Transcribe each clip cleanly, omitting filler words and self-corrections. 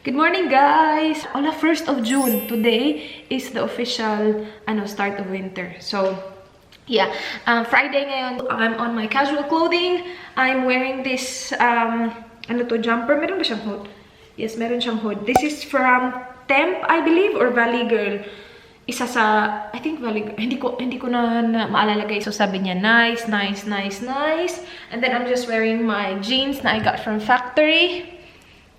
Good morning, guys! Hola, 1st of June. Today is the official start of winter. So, yeah. Friday ngayon, I'm on my casual clothing. I'm wearing this, jumper. Meron ba siyang hood? Yes, meron siyang hood. This is from Temp, I believe, or Valley Girl. Isa sa, I think Valley Girl. Hindi ko na maalala, guys. So, sabi niya, nice, nice, nice, nice. And then, I'm just wearing my jeans na I got from factory.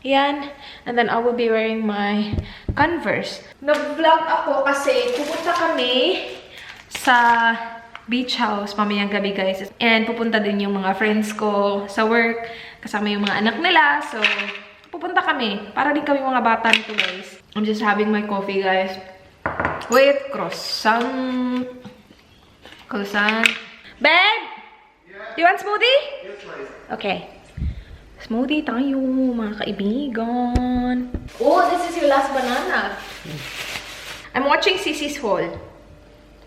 Yan. And then, I will be wearing my Converse. Nag-vlog ako kasi pupunta kami sa beach house mamayang gabi, guys. And pupunta din yung mga friends ko sa work. Kasama yung mga anak nila. So, pupunta kami. Para din kami mga bata nito, guys. I'm just having my coffee, guys. With croissant. Croissant. Babe! Yeah. You want smoothie? Yes, please. Okay. Smoothie tayo, mga kaibigan. Oh, this is your last banana. I'm watching Sisi's haul.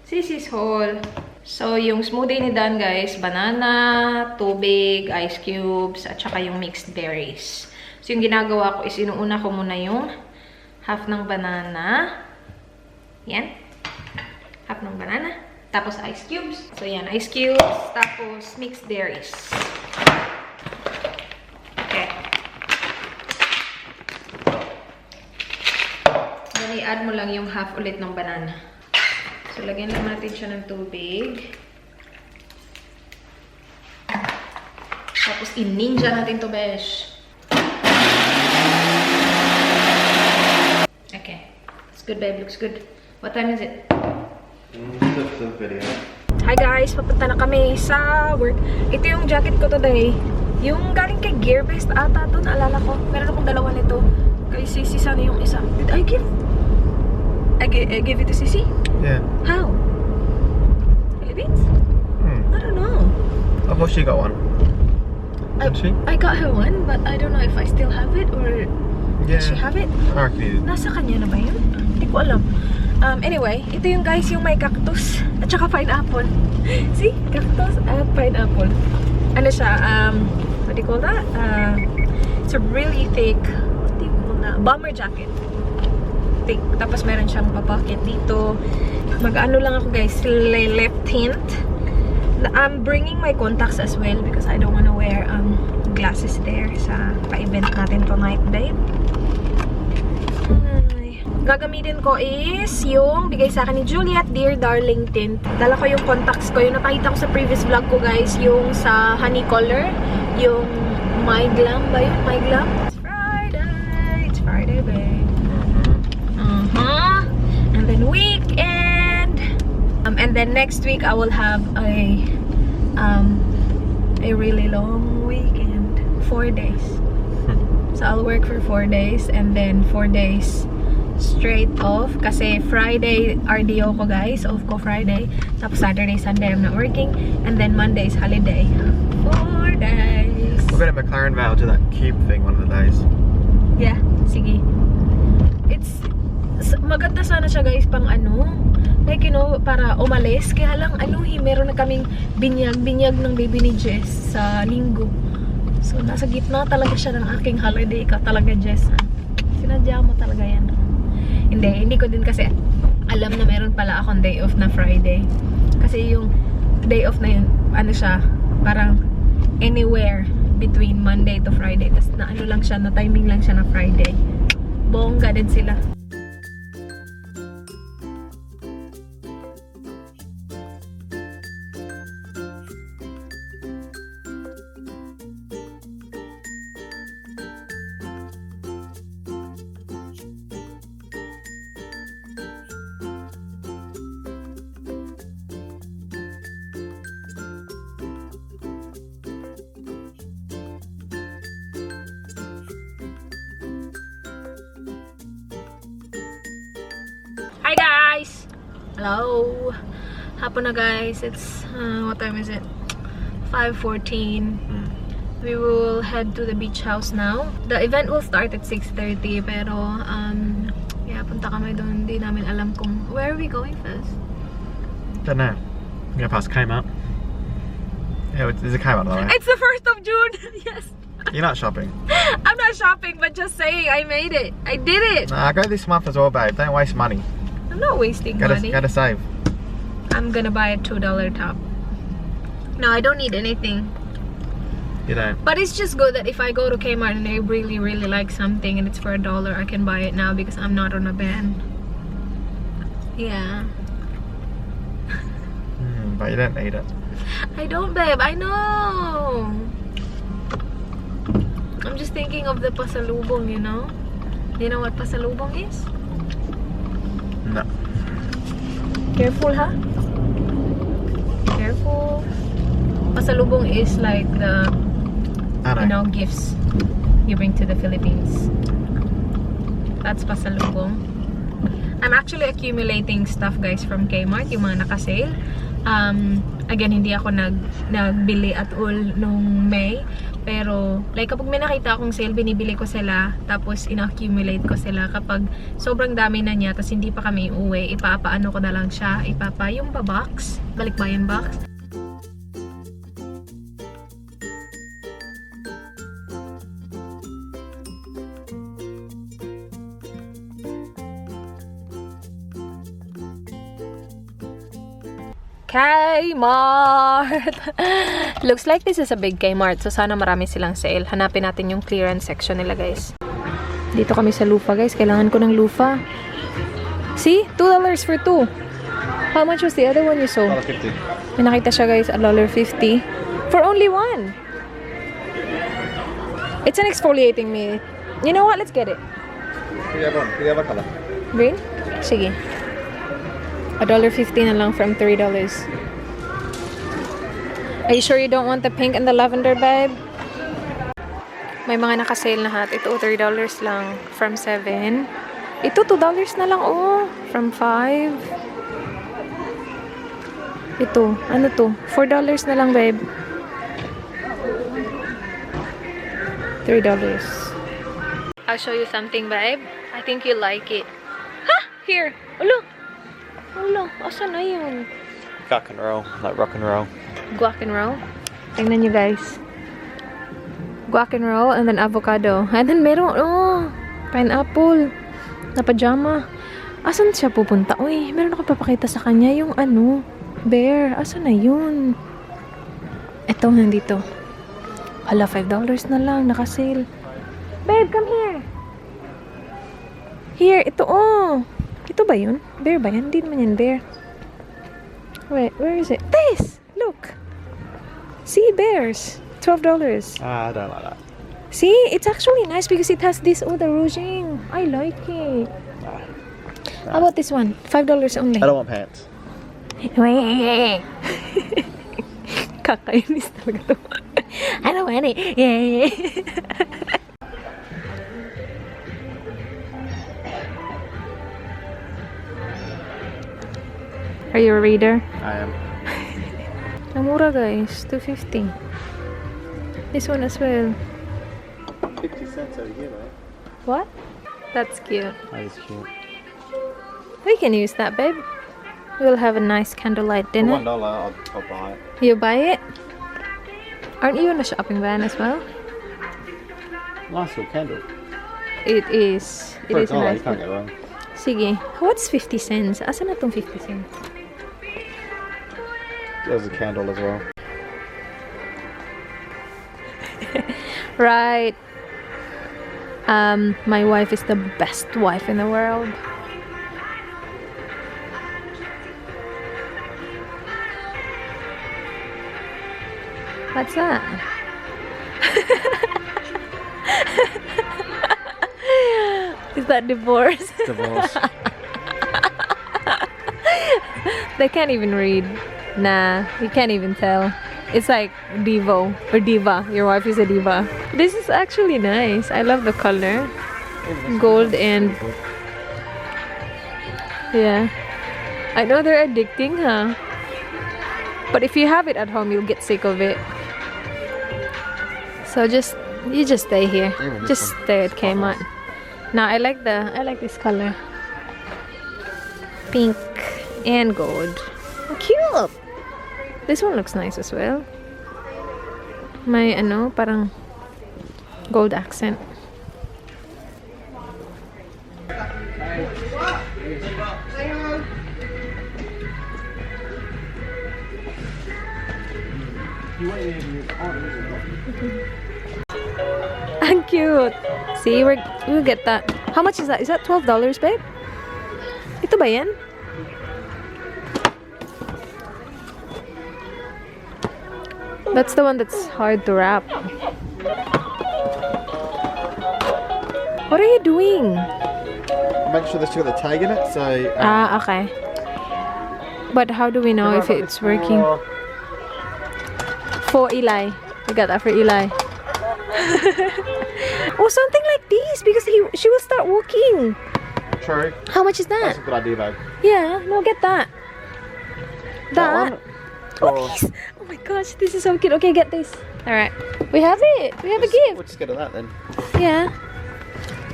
Sisi's haul. So, yung smoothie ni Dan, guys, banana, tubig, ice cubes, at saka yung mixed berries. So, yung ginagawa ko is inuuna ko muna yung half ng banana. Yan. Half ng banana. Tapos ice cubes. So, yan, ice cubes. Tapos mixed berries. I-add mo lang yung half ulit ng banana. So, lagyan lang natin siya ng tubig. Tapos, in-ninja natin to, besh. Okay. It's good, babe. Looks good. What time is it? Video. Hi, guys. Papunta na kami sa work. Ito yung jacket ko today. Yung galing kay Gearbest ata to. Naalala ko. Meron akong dalawa nito. Kay Sisi, sana yung isa. Did I give? I gave it to Sisi? Yeah. How? Philippines? I don't know. I thought she got one. Did she? I got her one, but I don't know if I still have it or does she have it? I reckon you. Nasa kanya na ba yun? Hindi ko alam. Anyway, ito yung guys yung may cactus at saka pineapple. See? Cactus at pineapple. Ano siya? What do you call that? It's a really thick, what do you call that? Bomber jacket. Tapos meron siyang papocket dito. Mag-ano lang ako, guys, left tint. I'm bringing my contacts as well because I don't wanna wear glasses there sa pa-event natin tonight, babe. Gagamitin ko is yung bigay sa akin ni Juliet, Dear Darling Tint. Dala ko yung contacts ko. Yung nakita ko sa previous vlog ko, guys, yung sa honey color. Yung My Glam ba yun? My Glam? It's Friday. It's Friday, babe. And then weekend. And then next week I will have a really long weekend. 4 days. So I'll work for 4 days and then 4 days straight off. Kasi Friday RDO ko, guys. Off ko Friday. Tapos Saturday, Sunday I'm not working. And then Monday is holiday. 4 days. We're going to McLaren Vale do that cube thing one of the days. Yeah, sige. It's maganda sana siya, guys, pang like, you know, para umalis. Kaya lang, meron na kaming binyag ng baby ni Jess sa linggo. So, nasa gitna talaga siya ng aking holiday ka talaga, Jess. Sinadya mo talaga yan. Hindi ko din kasi alam na meron pala akong day off na Friday. Kasi yung day off na yun, siya, parang anywhere between Monday to Friday. Tapos na lang siya, na timing lang siya na Friday. Bongga din sila. Hi, guys! Hello! Hapon na, guys. It's, what time is it? 5:14. We will head to the beach house now. The event will start at 6:30, pero, yeah, punta kami doon. Hindi namin alam kung, where are we going first? Don't know. I'm going to pass Kmart. Yeah, there's a Kmart though. It's the 1st of June! Yes! You're not shopping. I'm not shopping, but just saying, I made it. I did it. Nah, go this month as well, babe. Don't waste money. I'm not wasting money. Gotta save. I'm gonna buy a $2 top. No, I don't need anything. You don't. But it's just good that if I go to Kmart and I really, really like something and it's for $1, I can buy it now because I'm not on a ban. Yeah. But you don't need it. I don't, babe. I know. I'm just thinking of the pasalubong, you know? You know what pasalubong is? No. Careful, huh? Careful. Pasalubong is like the, you know, gifts you bring to the Philippines. That's pasalubong. I'm actually accumulating stuff, guys, from Kmart, yung mga naka-sale. Again, hindi ako nagbili at all nung May. Pero, like, kapag may nakita akong sale, binibili ko sila. Tapos, ina-accumulate ko sila. Kapag sobrang dami na niya, tapos hindi pa kami uuwi, ipapaano ko na lang siya. Yung box, balikbayan box. Kmart! Looks like this is a big Kmart. So, sana marami silang sale. Hanapin natin yung clearance section nila, guys. Dito kami sa lufa, guys. Kailangan ko ng lufa. See? $2 for 2. How much was the other one you saw? $1.50. May nakita siya, guys. $1.50. For only one. It's an exfoliating mitt. You know what? Let's get it. Do you have a color? Green? Sige. $1.50 na lang from $3. Are you sure you don't want the pink and the lavender, babe? May mga nakasale na hat. Ito, $3 lang from 7. Ito, $2 na lang, oh. From 5. Ito, ano to? $4 na lang, babe. $3. I'll show you something, babe. I think you like it. Ha! Here! Ulo! Ulo, asan na yun? Guac and roll, like rock and roll. Guac and roll. Tingnan nyo, guys. Guac and roll and then avocado. And then meron, oh, pineapple. Na pajama. Asan siya pupunta? Uy, meron ako papakita sa kanya yung ano, bear. Asan na yun? Ito, nandito. Hala, $5 na lang, nakasale. Babe, come here. Here, ito, oh. Ito ba yun? Bear ba yan? Hindi naman yan bear. Wait, where is it? This! Look! See, bears. $12. I don't like that. See? It's actually nice because it has this, oh, the rouging. I like it. No. How about this one? $5 only. I don't want pants. Kakainis talaga to. I don't want it. Yeah. Are you a reader? I am. Namura, guys. $2.50. This one as well. 50 cents over here, mate. What? That's cute. That is cute. We can use that, babe. We'll have a nice candlelight For dinner. $1, I'll buy it. You buy it? Aren't you in a shopping van as well? Nice little candle. It is. It For is a $1, nice you can't one. go wrong. Sige. What's 50 cents? Asan na tong 50 cents? There's a candle as well. Right. My wife is the best wife in the world. What's that? Is that divorce? Divorce. They can't even read. Nah, you can't even tell. It's like Devo or Diva. Your wife is a diva. This is actually nice. I love the color. Gold and... Yeah. I know they're addicting, huh? But if you have it at home, you'll get sick of it. So you just stay here. Just stay at Kmart. Now I like this color. Pink and gold. Oh, cute! This one looks nice as well. May ano, parang Gold accent. Ang cute. See, we'll get that. How much is that? Is that $12, babe? Ito ba yan? That's the one that's hard to wrap. What are you doing? Make sure there's still got the tag in it, so... Okay. But how do we know if it's working? For Eli. We got that for Eli. Oh, something like this, because she will start walking. True. How much is that? That's a good idea, babe. Yeah, no, get that. That. one? Oh, this. Oh my gosh, this is so cute. Okay, get this. Alright. We have it. We have a gift. We'll just get that then. Yeah.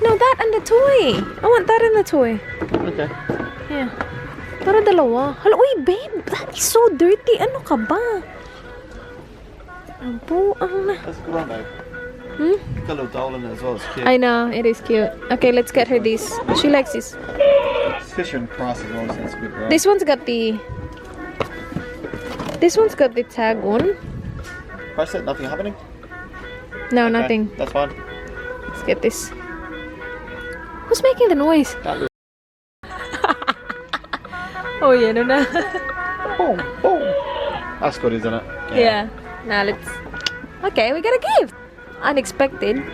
No, that and the toy. I want that and the toy. Okay. Yeah. Para dalawa. Hala, uy, babe. That is so dirty. Ano ka ba? Ang buang na. That's a good one, babe. Hmm? Got a little doll in it as well. It's cute. I know, it is cute. Okay, let's get her this. She likes this. It's Fisher and Price as well, so that's good, right? This one's got the... This one's got the tag on. Press it, nothing happening? No, Okay, nothing. That's fine. Let's get this. Who's making the noise? That little Oh yeah, no na. boom, boom. That's good, isn't it? Yeah. Now let's... Okay, we got a gift. Unexpected.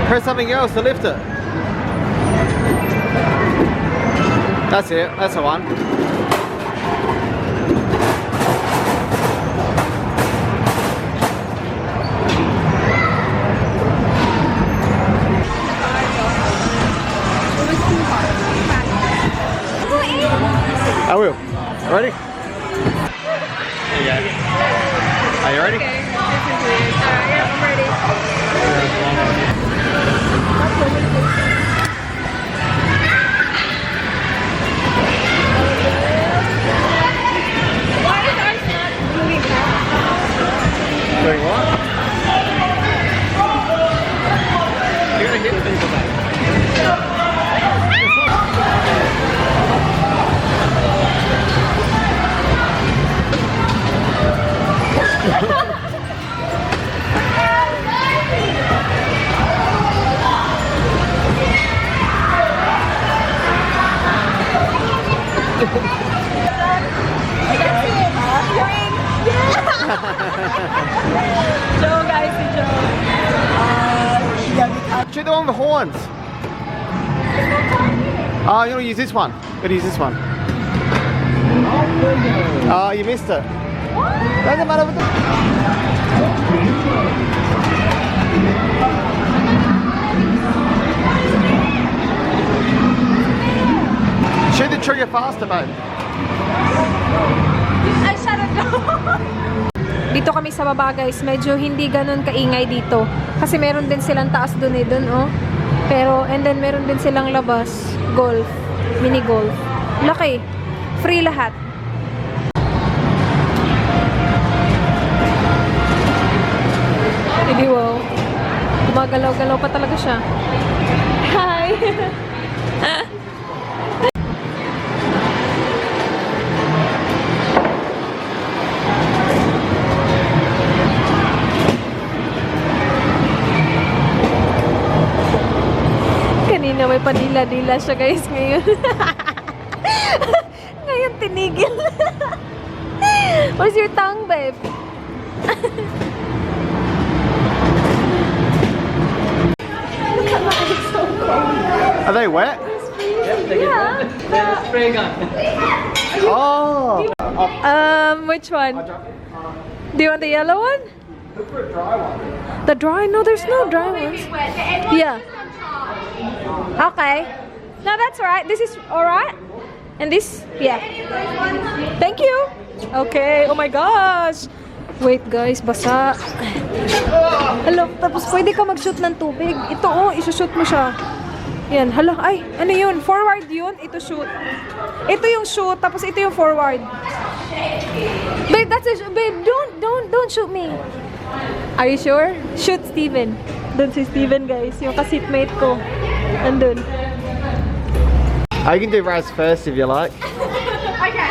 Press something else to lift it. That's it. That's the one. I will. Ready? There you go. Are you ready? Okay, this is weird. Yeah, I'm ready. Why is ours not moving fast? Doing what? You're gonna hit things with that. Joe, guys, si Joe. Shoot the one with the horns. Oh, you want to use this one? Gotta use this one. Oh, you missed it. Doesn't matter with the... Shoot the trigger faster, babe. Ay, shut up now. Dito kami sa baba, guys. Medyo hindi ganun kaingay dito. Kasi meron din silang taas dun eh, dun, oh. Pero, and then meron din silang labas. Golf. Mini golf. Laki. Free lahat. Hindi, wow. Gumagalaw-galaw pa talaga siya. Hi! Kanina may panila-dila siya, guys, ngayon. Ngayon tinigil. Where's your tongue, babe? Are they wet? Yep, take Yeah. it. Then a spray gun. Oh! Which one? Do you want the yellow one? Look for a dry one. The dry? No, there's no dry ones. Yeah. Okay. No, that's alright. This is alright. And this? Yeah. Thank you. Okay. Oh my gosh. Wait guys, basa. Hello, tapos pwede ka mag-shoot ng tubig. Ito oh, isushoot mo siya. Yan, hala, ay, ano yun? Forward yun, ito shoot. Ito yung shoot, tapos ito yung forward. Babe, that's a babe, don't shoot me. Are you sure? Shoot Steven. Doon si Steven guys, yung ka-seatmate ko. Andun. You can do Raz first if you like. Okay.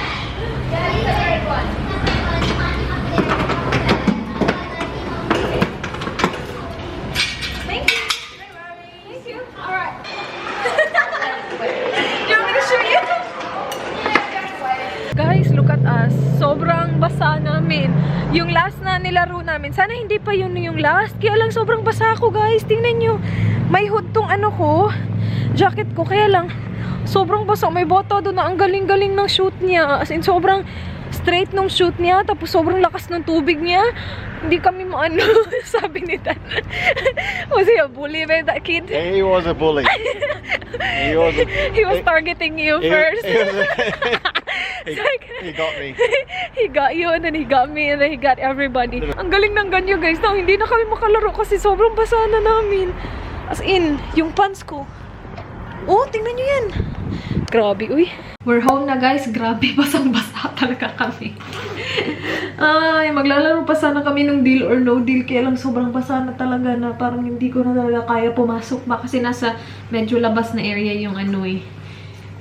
Thank you. Thank you. Alright. Do you want me to shoot you? Guys, look at us. Sobrang basa namin. Yung last na nilaro namin, sana hindi pa yun yung last. Kaya lang sobrang basa ako guys. Tingnan nyo. May hood tong ano ko. Jacket ko. Kaya lang sobrang basa. May bota doon na ang galing-galing ng shoot niya. As in, sobrang straight nung shoot niya. Tapos sobrang lakas ng tubig niya. Hindi kami maano. Sabi ni Dan. Was he a bully by that kid? He was a bully. He was targeting you first. He got me. He got you and then he got me and then he got everybody. Ang galing ng ganyo guys. No, hindi na kami makalaro kasi sobrang basa na namin. As in, yung pants ko. Oh, tingnan nyo yan. Grabe, uy. We're home na guys. Grabe, basang-basa talaga kami. Ay, maglalaro pa sana kami ng deal or no deal. Kaya lang sobrang basa na talaga na parang hindi ko na talaga kaya pumasok ba. Kasi nasa medyo labas na area yung ano eh.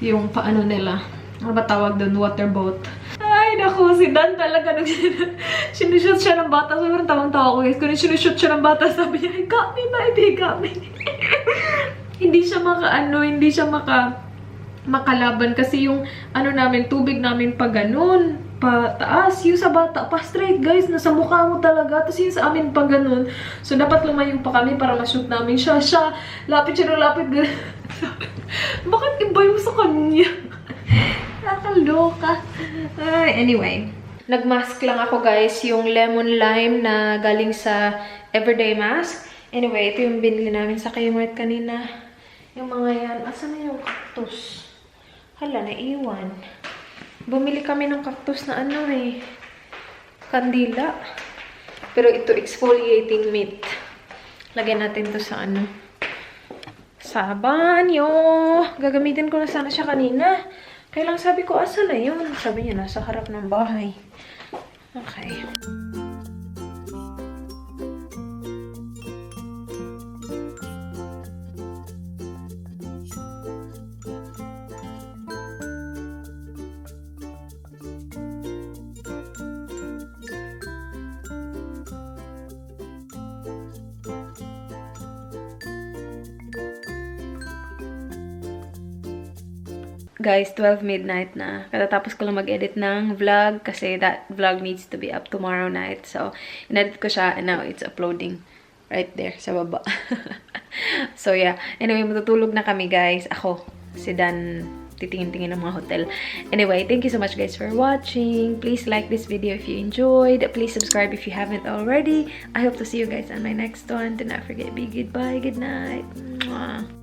Yung paano nila. Ano ba tawag doon? Water boat. Ay, naku. Si Dan talaga nung sinushoot siya ng bata. Sobrang tawang-tawa ko guys. Kung sinushoot siya ng bata, sabi niya, he got me, baby, he got me. Hindi siya hindi siya makalaban kasi yung ano namin, tubig namin pa ganun, pa taas, yung sa bata pa straight guys, nasa mukha mo talaga, tapos yung sa amin pa ganun, so dapat lumayo pa kami para ma-shoot namin siya, lapit siya ng lapit ganun. Bakit iba yung sa kanya? Nakaloka. Anyway, nagmask lang ako guys, yung lemon lime na galing sa Everyday Mask. Anyway, ito yung binili namin sa Kmart kanina. Yung mga yan. Asan na yung cactus? Hala, naiwan. Bumili kami ng cactus na ano eh. Kandila. Pero ito, exfoliating mitt. Lagyan natin to sa ano. Sa banyo. Gagamitin ko na sana siya kanina. Kaya lang sabi ko, asan na yun? Sabi niya, nasa harap ng bahay. Okay. Guys, 12 midnight na. Katatapos ko lang mag-edit ng vlog kasi that vlog needs to be up tomorrow night. So, inedit ko siya and now it's uploading right there sa baba. So, yeah. Anyway, matutulog na kami, guys. Ako, si Dan, titingin-tingin ng mga hotel. Anyway, thank you so much, guys, for watching. Please like this video if you enjoyed. Please subscribe if you haven't already. I hope to see you guys on my next one. Do not forget, be good. Bye. Good night. Mwah.